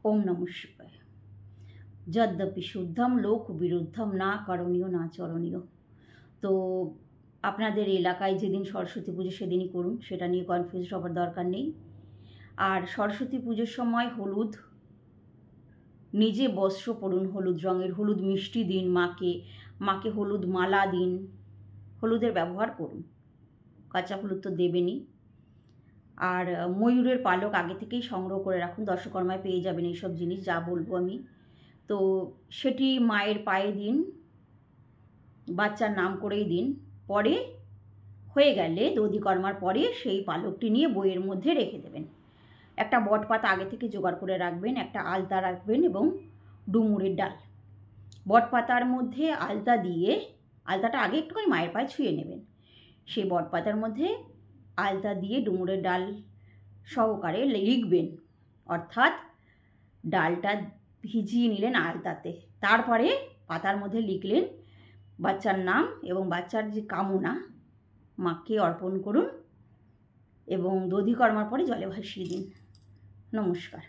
ওম নমঃ শিবায়। যদ্যপি শুদ্ধম লোক বিরুদ্ধম না করণীয় না চরণীয়। তো আপনাদের এলাকায় যেদিন সরস্বতী পুজো সেদিনই করুন, সেটা নিয়ে কনফিউজ হবার দরকার নেই। আর সরস্বতী পুজোর সময় হলুদ, নিজে বস্ত্র পরুন হলুদ রঙের, হলুদ মিষ্টি দিন মাকে হলুদ মালা দিন, হলুদের ব্যবহার করুন, কাঁচা হলুদ তো দেবেনই। আর ময়ূরের পালক আগে থেকেই সংগ্রহ করে রাখুন, দশকর্মায় পেয়ে যাবেন এইসব জিনিস যা বলবো আমি। তো সেটি মায়ের পায়ে দিন, বাচ্চার নাম করেই দিন। পরে হয়ে গেলে দধিকর্মার পরে সেই পালকটি নিয়ে বইয়ের মধ্যে রেখে দেবেন। একটা বটপাতা আগে থেকে জোগাড় করে রাখবেন, একটা আলতা রাখবেন এবং ডুমুরের ডাল। বটপাতার মধ্যে আলতা দিয়ে, আলতাটা আগে একটুখানি মায়ের পায়ে ছুঁয়ে নেবেন। সেই বটপাতার মধ্যে আলতা দিয়ে ডুমুরের ডাল সহকারে লিখবেন, অর্থাৎ ডালটা ভিজিয়ে নিলেন আলতাতে, তারপরে পাতার মধ্যে লিখলেন বাচ্চার নাম এবং বাচ্চার যে কামনা মাকে অর্পণ করুন এবং দধিকর্মার পরে জলে ভাসিয়ে দিন। নমস্কার।